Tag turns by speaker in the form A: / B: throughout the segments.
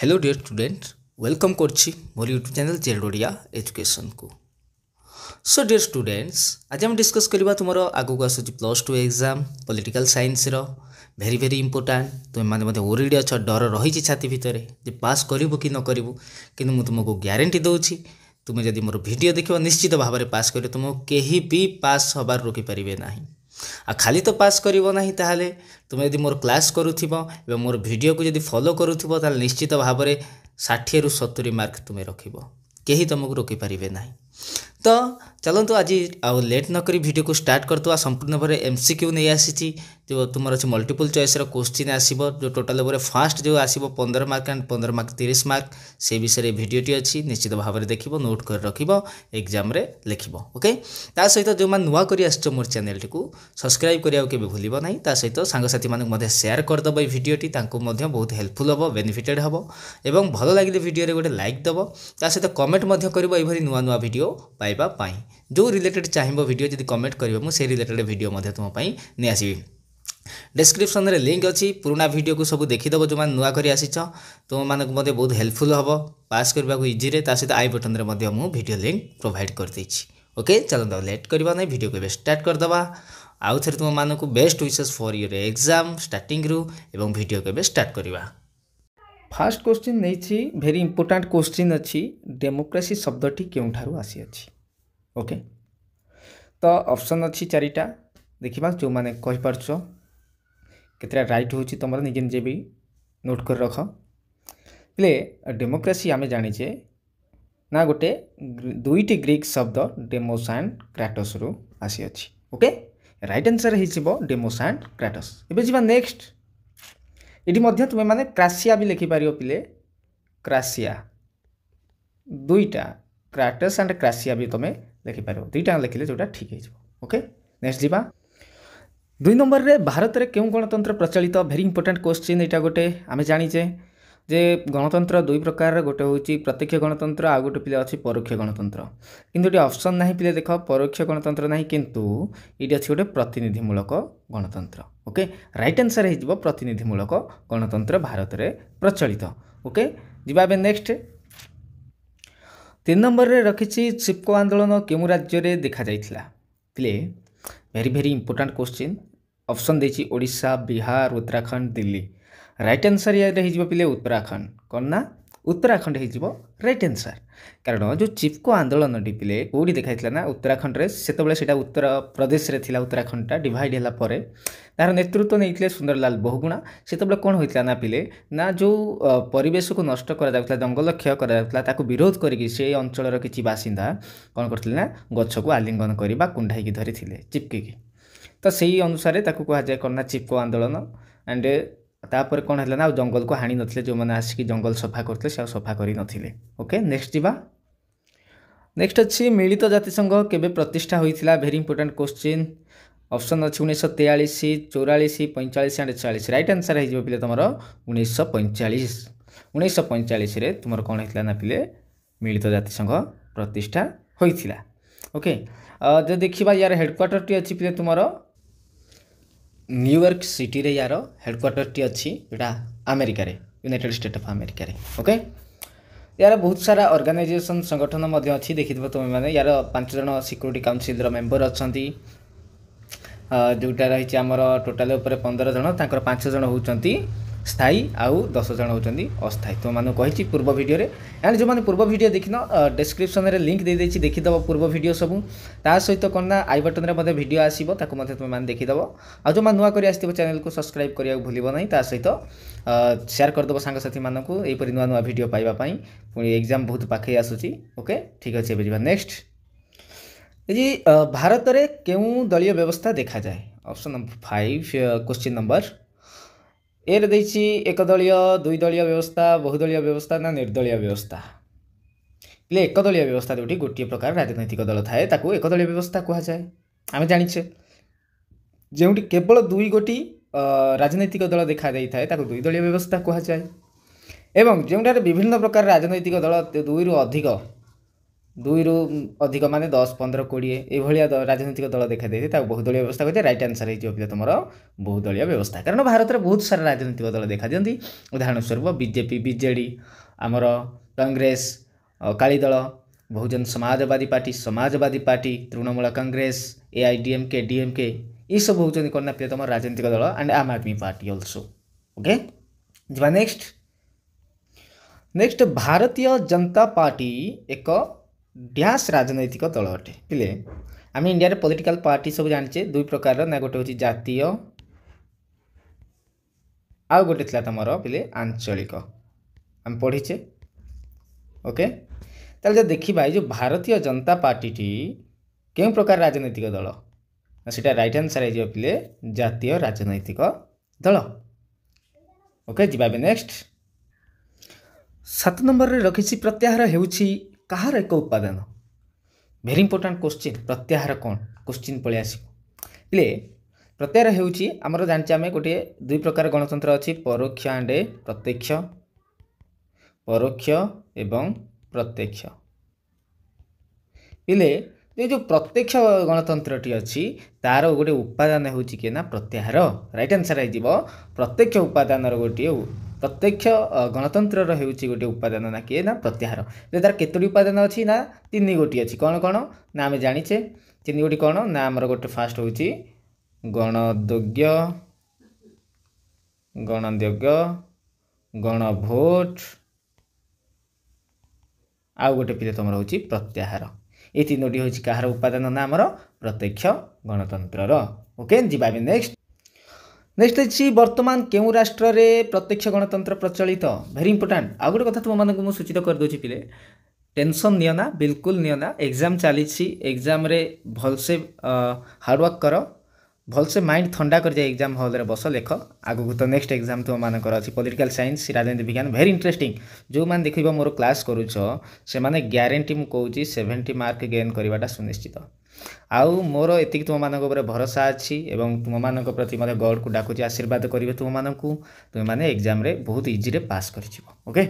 A: Hello dear student welcome करछि मोर YouTube channel Z Odia education को। सो डियर स्टूडेंट्स आज हम डिस्कस करबा तुमरो आगु को आसुची +2 एग्जाम पॉलिटिकल साइंस रो वेरी इंपोर्टेंट। तुम माने मते ओरिडी अछ डर रही छाती भितरे जे पास करिवो कि न करिवो, किंतु मु तुमको ग्यारंटी दउछि तुमे जदि मोर वीडियो देखिबो निश्चित भाव में पास करियो तुमको केही भी पास हबार रोकी परिबे नाही। आ खाली तो पास करिवो नाही ताहाले तुम यदि मोर क्लास करूथिबो एवं मोर वीडियो को यदि फॉलो करूथिबो ताहाले निश्चित भाव में 60 रु 70 मार्क तुमे रखिबो, केही तुमको रोकी परिबे नाही। तो चलतु आज आउ लेट न करी वीडियो को स्टार्ट करतु। संपूर्ण भाव एमसीक्यू नहीं आसी जो तुम अच्छे मल्टीपल चॉइस क्वेश्चन आसो जो टोटाल भाव फास्ट जो आसो 15 मार्क एंड 15 मार्क 30 मार्क से विषय भिडियोटी अच्छी निश्चित भाव में देख नोट कर रख एग्जाम लिख ओके। ता सहित जो मैंने नुआ कर आस मोर चैनल टी सब्सक्राइब करने के भूल ना। ता सहित सांगसाथी मानक सेयार करदब ये भिडियोटी बहुत हेल्पफुल हम बेनिफिटेड हम और भल लगे भिडियो गोटे लाइक दब। ता सहित कमेंट कर नुआ नुआ भिडियो पाइबा पाई जो रिलेटेड चाहिए भिडियो जब कमेंट कर मुझे रिलेटेड भिडियो तुम नहीं आसवि। डिस्क्रिप्शन में लिंक अच्छी पुराना वीडियो को सब देखीदब जो मैंने नुआ कर आसीच तुम मानक बहुत हेल्पफुल हम पास करने को इजी रे। सहित आई बटन में मुझे वीडियो लिंक प्रोवाइड कर देछि। ओके चलो लेट करवा नहीं वीडियो को स्टार्ट करदे। आउ थे तुम मानक best wishes for your exam starting रु एवं वीडियो को स्टार्ट करवा।
B: फास्ट क्वेश्चन नहीं भेरी इंपोर्टेंट क्वेश्चन अच्छी डेमोक्रेसी शब्दटी केउठारु आसी अछि। ओके तो ऑप्शन अच्छी चारिटा देखा जो मैंने कहि पारछ केतरा राइट होची तुम निजे निजे भी नोट कर रख प्ले। डेमोक्रेसी आमे जानिचे ना गोटे दुईटी ग्रीक शब्द डेमोस एंड क्राटोस रु आसी अछि। ओके राइट आंसर हिसिबो डेमोस एंड क्राटोस। एबे जिबा नेक्स्ट इटी मध्य तुमे माने क्रासिया भी लिखि पारियो पिले। क्रासिया दुईटा क्राटस एंड क्रासिया भी तुमे लिखि पारियो, दुईटा लिखिले जोटा ठीक है। ओके नेक्स्ट जिबा 2 नंबर रे भारत रे केउ गणतंत्र प्रचलित भेरी इंपोर्टेंट क्वेश्चन। एटा गोटे आमे जानिचे जे गणतंत्र दुई प्रकार गोटे होची प्रत्यक्ष गणतंत्र आ गोटे पिले अछि परोक्ष गणतंत्र। किंतु ये ऑप्शन नाही पिले देख परोक्ष गणतंत्र नाही किंतु इटी अछि गोटे प्रतिनिधिमूलक गणतंत्र। ओके राइट आंसर हे जिवो प्रतिनिधिमूलक गणतंत्र भारत रे प्रचलित। ओके जिबा बे नेक्स्ट 3 नंबर रे रखिछि चिपको आंदोलन केउ राज्य रे देखा जाइथिला पिले। भेरी इंपोर्टेंट क्वेश्चन ऑप्शन देछि ओडिशा बिहार उत्तराखंड दिल्ली। राइट आंसर ये हो पिले उत्तराखंड कौन ना उत्तराखंड हो राइट आंसर। कारण जो चिपको आंदोलन टी पिले कौटी देखा ना उत्तराखंड रे से उत्तर प्रदेश रे थिला। उत्तराखंड डिवाइड होला परे तार नेतृत्व नहीं सुंदरलाल बहुगुणा। से कौन होता ना पिले ना जो परिवेश को नष्ट करा जंगल क्षय करा विरोध करके से अंचल किसी बासिंदा कौन करते ना गछ को आलिंगन करवा कुंडाई धरी चिपकी। तो सही अनुसार कह जाए कौन ना चिपको आंदोलन एंड तापर कौन है ना जंगल को हाणी नथिले जो मैंने आसिक जंगल सफा करते से सफा करी नथिले। ओके नेक्स्ट जीवा नेक्स्ट अच्छी मिलित जातिसंघ केबे प्रतिष्ठा होइथिला। भेरी इंपोर्टेंट क्वेश्चन ऑप्शन अच्छी 1943 44 45 एंड 40। राइट आंसर है पिले तुम 1945। 1945 रे तुम कौन होता ना पिले मिलित जातिसंघ प्रतिष्ठा होइथिला। ओके जो देखा यार हेडक्वार्टर टी अच्छी पिले तुम न्यूयॉर्क सिटी रे यार हेडक्वार्टर टी अच्छी जोटा अमेरिका रे यूनाइटेड स्टेट ऑफ अमेरिका रे। ओके यार बहुत सारा ऑर्गेनाइजेशन संगठन मध्य अच्छी देखिथिबो तुम माने यार 5 जन सिक्योरिटी काउंसिल रो मेंबर अछंती जोटा रही आमर टोटाल ऊपर 15 जन तांकर 5 जन होउचंती स्थायी आउ 10 जन होउचंती अस्थायी। तो माने कहिछि पूर्व वीडियो रे एंड जो माने पूर्व वीडियो देखिन डिस्क्रिप्शन रे लिंक दे देछि देखिदबो पूर्व वीडियो सब। ता सहित कोना आई बटन रे मध्ये वीडियो आसीबो ताको मध्ये तुम माने देखिदबो। आ जो माने नुआ करी आस्थिबो चैनल को सब्सक्राइब करिया भूलिबो नाही। ता सहित शेयर करदबो सांग साथी मानकू एपरि नुआ नुआ वीडियो पाइबा पई पुनी एग्जाम बहुत पाखे आसुची। ओके ठीक अछि एबे जिबा नेक्स्ट जी भारत रे केउ दलीय व्यवस्था देखा जाए। Option number 5 question number A रे दैछि एक दलीय दुई दलीय व्यवस्था बहुदलीय व्यवस्था ना निर्दलीय व्यवस्था। ले एक दलीय व्यवस्था जोटी गोटे प्रकार राजनैतिक दल थाए ताकू एक दलीय व्यवस्था कहा जाए। आमे जानिछे जेउटी केवल दुई गोटी राजनैतिक दल देखा देई थाए ताकू दुई दलीय व्यवस्था कहा जाए। एवं जेउटारे विभिन्न प्रकार राजनैतिक दल दुई रु अधिक दुई रु अधिक माने 10 15 20 एभलिया राजनीतिक दल देखा देते ताको बहुदलीय व्यवस्था कहते राइट आंसर है पिला तुम बहुदलीय व्यवस्था कारण भारत में बहुत सारा राजनीतिक दल देखा दिखती उदाहरण स्वरूप बीजेपी बीजेडी आमर Congress Akali Dal Bahujan Samajwadi Party Trinamool Congress AIADMK DMK ये सब होती कौन ना तुम राजनीतिक दल एंड आम आदमी पार्टी ऑल्सो ओके जा नेक्स्ट भारतीय जनता पार्टी एक डैश राजनैतिक दल अटे पिले आम इंडिया रे पॉलिटिकल पार्टी सब जानिचे दुई प्रकार ना गोटे होची जातीय आ गोटे थिला तमर पिले आंचलिक आम पढ़ीचे ओके ताले जो देखिबा जो भारतीय जनता पार्टी टी केउ प्रकार राजनैतिक दल सेटा राइट आंसर है पिले जातीय राजनैतिक दल ओके जिबा नेक्स्ट 7 नंबर रे रखिछि प्रत्याहार हेउछि कहार एक उत्पादन वेरी इंपोर्टेंट क्वेश्चन प्रत्याहार कौन क्वेश्चन पळे आसी पिले प्रत्याहार हेउछि हमर जानछि आमे गोटे दुई प्रकार गणतंत्र अछि परोक्ष एंड प्रत्यक्ष परोक्ष एवं प्रत्यक्ष पिले ये जो प्रत्यक्ष गणतंत्रटी अच्छी तार गोटे उपादान होची के ना प्रत्याहार राइट आंसर है जीवो प्रत्यक्ष उपादान गोटे प्रत्यक्ष गणतंत्र होची गोटे उपादान ना के ना प्रत्याहार तार केतोटी उपादान अच्छी ना 3 गोटी अच्छी कौन कौन ना आम जानिचे 3 गोटी कौन ना आमर गोटे फास्ट होची गणदोग्य गणभोट आउ गोटे पिले तुम होची प्रत्याहार ये 3टी होची कहार उपादान ना आमर प्रत्यक्ष गणतंत्र ओके जिबा नेक्स्ट अच्छी वर्तमान केउ राष्ट्र रे प्रत्यक्ष गणतंत्र प्रचलित वेरी इंपोर्टेंट आ गोटे कथा तुम मानक मु सूचित कर दोची पिले टेंशन नियना बिल्कुल नियना एग्जाम चली एग्जाम रे भलसे हार्डवर्क कर भलसे माइंड ठंडा कर जाए एग्जाम हॉल रे बस लेख आगु तो नेक्स्ट एग्जाम तुम मानकर अच्छी पॉलिटिकल साइंस राजनीति विज्ञान वेरी इंटरेस्टिंग जो मैंने देखिबा मोर क्लास करूछ से माने ग्यारंटी मु कहूची 70 मार्क गेन करवाटा सुनिश्चित आउ मोर एति तुम मानक ऊपर भरोसा अच्छी एवं तुम मानक प्रति मते गॉड को डाकुची आशीर्वाद करिवे तुम मानकू तुम माने एग्जाम रे बहुत इजी रे पास करिजिवो ओके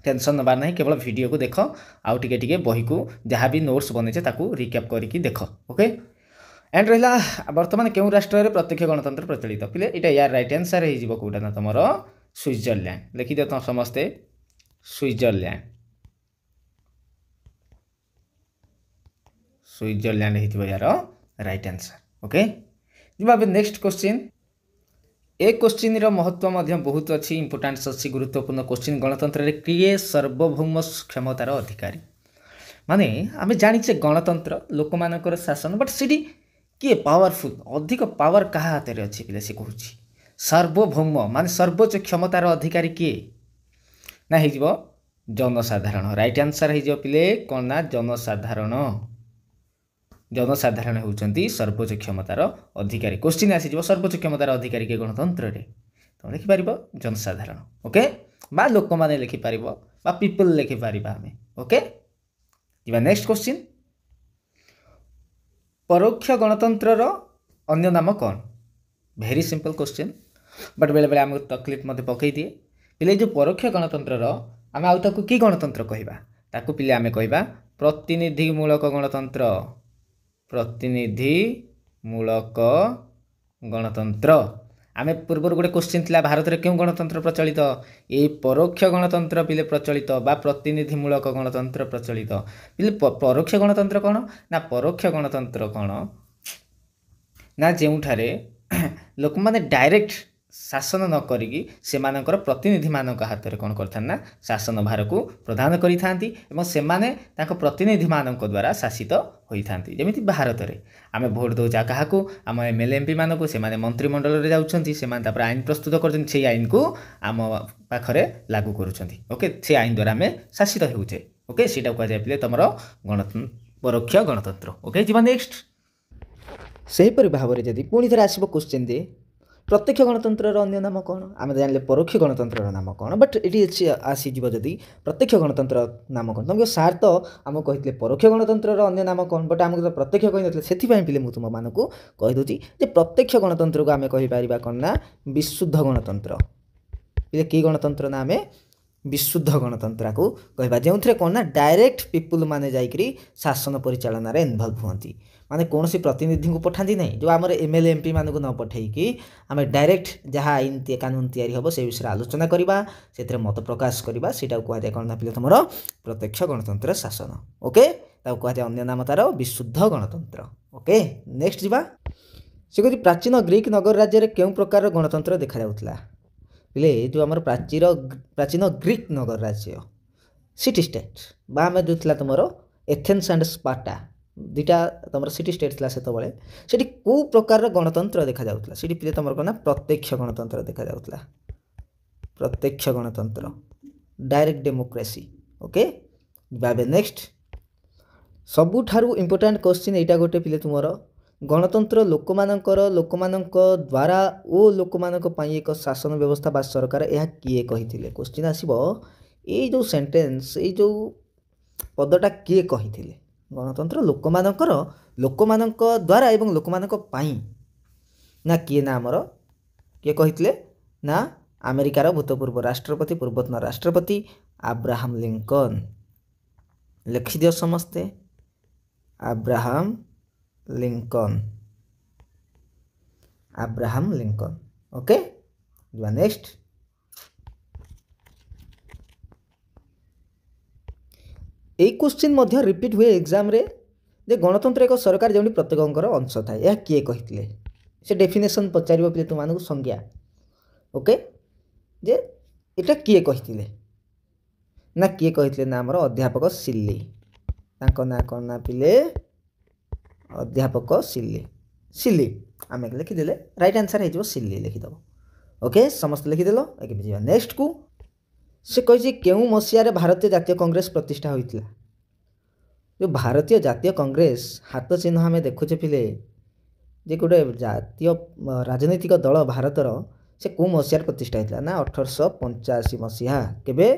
B: टेंशन नबार नहीं केवल वीडियो को देख आउ टिके टिके बही को जहाँ भी नोट्स बनेছে ताकू रिकैप करके देख ओके एंड रहा वर्तमान केउ राष्ट्र रे प्रत्यक्ष गणतंत्र प्रचलित पिले इटा यार राइट आंसर है जीवो कोटा ना तमरो स्विट्जरलैंड लिखि दे तो समस्ते स्विट्जरलैंड है यार राइट आंसर ओके जिबा नेक्स्ट क्वेश्चन एक क्वेश्चन रो महत्व मध्य बहुत अच्छी इंपोर्टेंस अच्छी गुरुत्वपूर्ण क्वेश्चन गणतंत्र रे किए सार्वभौम क्षमतार अधिकारी माने आमे जानिचे गणतंत्र लोक मानकर शासन बट सिटी किए पावरफुल अधिक पावर कहा हाथ में अच्छी पिले से कहूँ सार्वभौम माने सर्वोच्च क्षमतार अधिकारी किए ना हो जनसाधारण राइट आंसर हो पिले कौन ना जनसाधारण होती सर्वोच्च क्षमतार अधिकारी क्वेश्चन आसीज सर्वोच्च क्षमतार अधिकारी के गणतंत्र रे तुम लिखिपार जनसाधारण ओके बा लोक मैंने लिखिपार बा पीपल लिखिपार आम ओके नेक्स्ट क्वेश्चन परोक्ष गणतंत्र अन्य नाम कौन वेरी सिंपल क्वेश्चन बट बेले बेले आमको तकलीफ मत पकई दिए पिले जो परोक्ष गणतंत्र आम आउ ताकू कि गणतंत्र कहबा ताकू पिले आमे कहबा प्रतिनिधिमूलक गणतंत्र आमे पूर्व गोटे क्वेश्चन थिला भारत रे क्यों गणतंत्र प्रचलित ए परोक्ष गणतंत्र पिले प्रचलित बा प्रतिनिधिमूलक गणतंत्र प्रचलित पिले परोक्ष गणतंत्र कौन ना परोक्ष गणतंत्र कौन ना जेउठारे लोक माने डायरेक्ट शासन न करिकी सेमानकर प्रतिनिधि मानक हाथ रे कौन करथान ना शासन भार को प्रदान करिथांती एवं सेमाने ताको प्रतिनिधि मानक द्वारा शासित होइथांती जेमिति भारत रे आमे भोट दउचा काहाकू आम एमएलए एमपी मानक सेमाने मंत्रिमंडल रे जाउछंती सेमाने तापर आईन प्रस्तुत करछन से आईन को आम पाखरे लागू करूछंती ओके से आईन द्वारा आमे शासित हेउछे ओके सेटा को जाय पिले तमरो गणतंत्र परोक्ष गणतंत्र ओके जीवा नेक्स्ट सही परि भाव रे जदी पुनी थरा आसीबो क्वेश्चन दे प्रत्यक्ष गणतंत्र अन्य नाम कौन आम जानले परोक्ष गणतंत्र नाम कौन बट ये आसीज जदि प्रत्यक्ष गणतंत्र नाम कौन तुमको सार तो आम कही परोक्ष गणतंत्र अन्य नाम कौन बट आमको तो प्रत्यक्ष कही से पिले मुझे तुम मानक कहीदे प्रत्यक्ष गणतंत्र को आम कहीपर कौन ना विशुद्ध गणतंत्र पिले कि गणतंत्र ना आम विशुद्ध गणतंत्र को कहवा जो कौन ना डायरेक्ट पिपुल माने जाइकरी शासन परिचालन इनवल्व हुंती माने कौन सी प्रतिनिधि को पठाती नहीं जो आम एमएलए एमपी मान को न पठेकी आम डायरेक्ट जहाँ आईन कानून तैयारी हम से विषय आलोचना करवा से मत प्रकाश करवा से कहुए कौन ना पे तुम प्रत्यक्ष गणतंत्र शासन ओके कहुए अन्य नाम तार विशुद्ध गणतंत्र ओके नेक्स्ट जा से कहती प्राचीन ग्रीक नगर राज्य में क्यों प्रकार गणतंत्र देखा जाउथला पिले जो आम प्राचीन ग्रीक नगर राज्य सिटी स्टेट बा आम जो तुम एथेन्स एंड स्पार्टा दुईटा तुम सिटी स्टेट था से कौ प्रकार गणतंत्र देखा जाउथला से पिले तुम कौन प्रत्यक्ष गणतंत्र देखा जाउथला प्रत्यक्ष गणतंत्र डायरेक्ट डेमोक्रेसी ओके बाबे नेक्स्ट सबुठारु इम्पोर्टाट क्वेश्चन यहाँ गोटे पिले तुम गणतंत्र लोक द्वारा ओ लोक एक शासन व्यवस्था बा सरकार यह किए कही क्वेश्चन आसब ये जो सेंटेंस ये जो पदटा किए कही गणतंत्र लोक द्वारा एवं लोक ना किए ना आमर किए कही ना अमेरिकार भूतपूर्व राष्ट्रपति पूर्वतन राष्ट्रपति अब्राहम लिंकन लिखिदियो समस्ते अब्राहम लिंकन ओके नेक्स्ट एक क्वेश्चन मध्य रिपीट हुए एग्जाम रे जे गणतंत्र एक सरकार जो प्रत्येक अंश था यह किए कही से डेफिनेशन पचार पे तुम संज्ञा ओके जे एटा किए कही ना किए कही ना आमर अध्यापक सिल्ली ना कौन ना पिले अध्यापक सिल्ली आम लिखिदेले राइट आंसर हो सिल्ली लिखिदेव ओके समस्त लिखिदेल नेक्स्ट को से कही क्यों मसीह भारतीय जातीय कांग्रेस प्रतिष्ठा होता जो भारतीय जातीय कांग्रेस हाथ चिन्ह आम देखुचे पिले जे गोटे जातीय राजनैतिक दल भारतर से कौ मसीह प्रतिष्ठा होता ना 1885 मसीहा केबे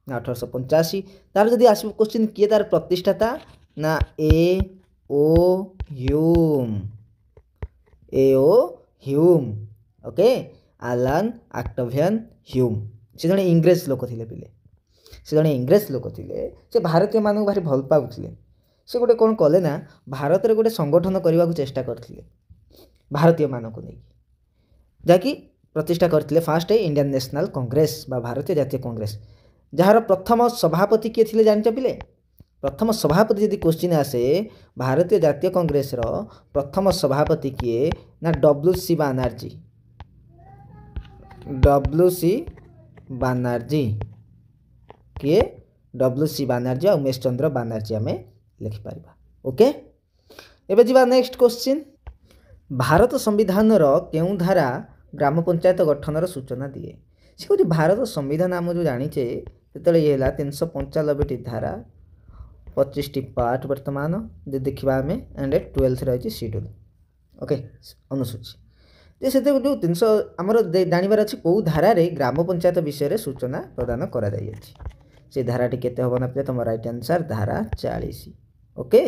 B: ना 1885 तार जदि आसब क्वेश्चन किए तार प्रतिष्ठाता ना ह्यूम ओके आलान ऑक्टेवियन ह्यूम से जड़े इंग्रेज लोक थे पिले से जड़े इंग्रेज लोक थे से भारतीय मानक भारी भल पाउले से गोटे कौन कले ना भारत में गोटे संगठन करने को चेष्टा करते भारतीय मानक नहीं जहाँकि प्रतिष्ठा करते फास्ट इंडियन नेशनल कांग्रेस बा भारतीय जातीय कांग्रेस जार प्रथम सभापति किए थे जान पिले प्रथम सभापति यदि क्वेश्चन आसे भारतीय जातीय कांग्रेस प्रथम सभापति किए ना डब्ल्यूसी बानर्जी किए डब्ल्यूसी बानर्जी और उमेश चंद्र बानर्जी आम लिखिपर ओके एबे जीवा नेक्स्ट क्वेश्चन भारत संविधान केउं धारा ग्राम पंचायत गठन सूचना दिए से कहते भारत संविधान आम जो जानीचे जो ये 395 धारा 25 पार्ट वर्तमान जो देखा आम एंड 12 रही शेड्यूल ओके अनुसूची से जो 300 आमर जानवर अच्छी कौ धारार ग्राम पंचायत विषय सूचना प्रदान करा से धाराटी केते हम ना तुम राइट आंसर धारा 40 ओके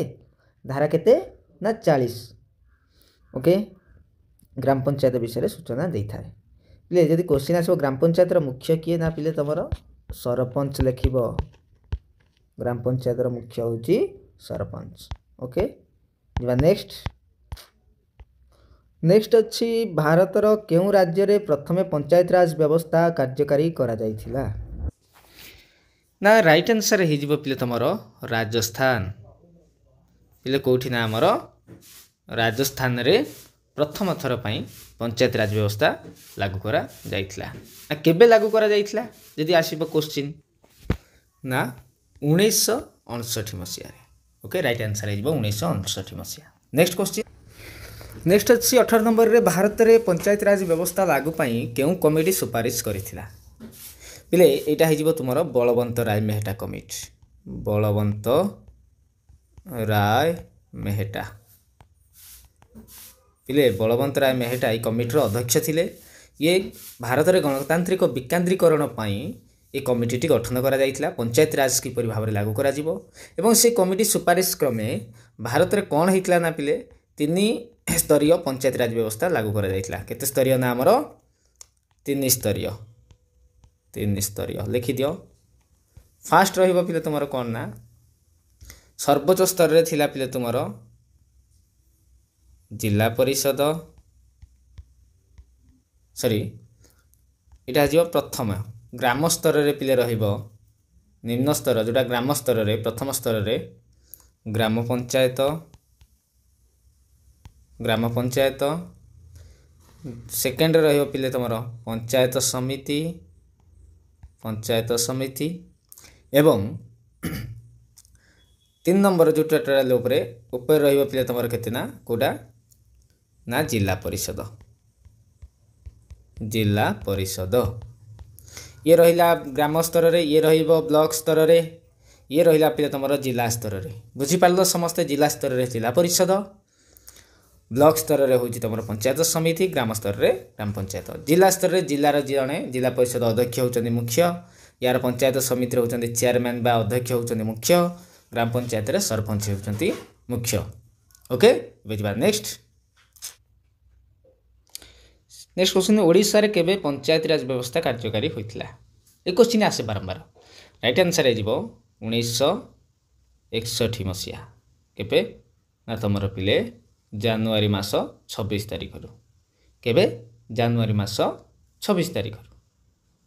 B: धारा केते ना 40 ओके ग्राम पंचायत विषय सूचना दे था पिले जदि क्वेश्चन आसो ग्राम पंचायत मुख्य किए ना पिले तुम सरपंच लिख ग्राम पंचायत मुख्य हूँ सरपंच ओके नेक्स्ट अच्छी भारतर केउं राज्य रे प्रथमे पंचायत राज व्यवस्था कार्यकारी करा जाइथिला ना राइट आंसर हो पिले तुम राजस्थान पिले कौटी ना आमर राजस्थान रे प्रथम थर पई पंचायत राज व्यवस्था लागू करा जाइथिला ना केबे लागू करा जाइथिला यदि आसीबो क्वेश्चन ना 1959 मसीह ओके राइट आंसर हो 1959 मसीहा नेक्स्ट क्वेश्चन नेक्स्ट अच्छी 18 नंबर रे भारत रे पंचायत राज व्यवस्था लागू पई केउं कमिटी सुपारिश करिथिला पिले एटा हो तुमर बलवंत राय मेहटा कमिटी बलवंत राय मेहटा पिले बलवंत राय मेहटा ये कमिटर अध्यक्ष थिले ये भारत में गणतांत्रिक विकेंद्रीकरण पाई ये कमिटी गठन करा जाइथिला पंचायत राज किपरि भाव लागू करा जिवो एवं से कमिटी सुपारिश क्रमे भारत में कौन होता ना पिले 3 स्तरीय पंचायत राज व्यवस्था लागू करा जाइथिला केते स्तरीय ना आमर 3 स्तरीय लिखि दियो फास्ट रहिबो पिले तुमर कोन ना सर्वोच्च स्तर रे थिला पिले तुमर जिला परिषद सॉरी इटा जीव प्रथम ग्राम स्तर रे पिले रहिबो निम्न स्तर जोटा ग्राम स्तर रे प्रथम स्तर रे ग्राम पंचायत सेकेंड रहिबो पिले तुमर पंचायत समिति एवं 3 नंबर जो टोटल ऊपर रहिबो पिले तुमर केते ना कोडा ना जिला परिषद ये रहिला ग्राम स्तर रे ये रहिबो ब्लॉक स्तर रे ये रहिला पिले तुमर जिला स्तर रे बुझी पारलो समस्त जिला स्तर रे जिला परिषद ब्लॉक स्तर रे होची तुमर पंचायत समिति ग्राम स्तर रे ग्राम पंचायत जिला स्तर रे जिल्लार जणे जिला परिषद अध्यक्ष होचंदी मुख्य यार पंचायत समिति रे होचंदी चेयरमैन बा अध्यक्ष होचंदी मुख्य ग्राम पंचायत रे सरपंच होचंदी मुख्य ओके बुझिबा नेक्स्ट क्वेश्चन ओडिशा रे केबे पंचायत राज व्यवस्था कार्यकारी होइथिला ए क्वेश्चन आसे बारंबार राइट आंसर है 1961 मसिया केबे ना तमर पिले जनवरी मास 26 तारिख रु केबे जनवरी मास 26 तारिख रु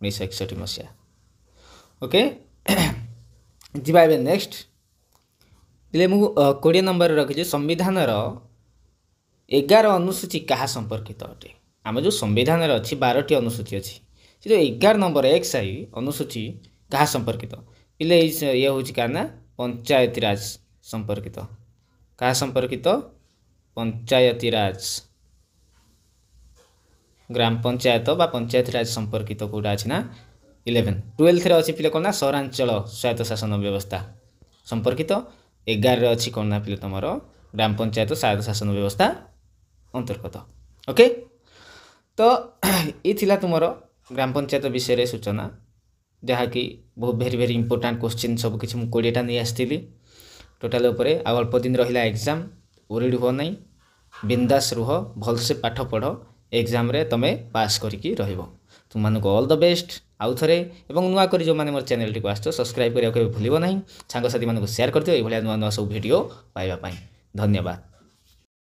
B: 1961 मसिया ओके जिबा बे नेक्स्ट पिले मु 20 नंबर रखिजे संविधान रो 11 अनुसूची कहा संपर्कित अटे आम जो संविधान अच्छी 12टी अनुसूची अच्छी से जो 11 नंबर XI अनुसूची कहा संपर्कित पिले ये हूँ क्या ना पंचायती राज संपर्कित कहा संपर्कित पंचायती राज ग्राम पंचायत बा पंचायती राज संपर्कित कौटा अच्छी ना 12 रे अच्छी पिले कौन ना सहरांचल स्वायत्त शासन व्यवस्था संपर्कित 11 अच्छी कौन ना पिले तुम ग्राम पंचायत स्वायत्त शासन व्यवस्था अंतर्गत ओके तो ये थिला तुमर ग्राम पंचायत विषय रे सूचना जहाँकि बहुत भेरी इंपोर्टेंट क्वेश्चन सब किसी मुझे 20टा नहीं आसती टोटाल उपरे आ अल्प दिन रहिला एग्जाम ओरिड हो नहीं बिंदास रुह भलसे पाठ पढ़ एग्जाम रे तमे पास करिकी रहिबो तुम मानको ऑल द बेस्ट आउ थरे एवं नुआ करी जो माने मोर चैनल टी को आस्तो सब्सक्राइब करिया के भूलिबो नहीं सांग साथी मानको शेयर करदियो ए भलिया नुआ नुआ सब वीडियो पाइबा पाई धन्यवाद।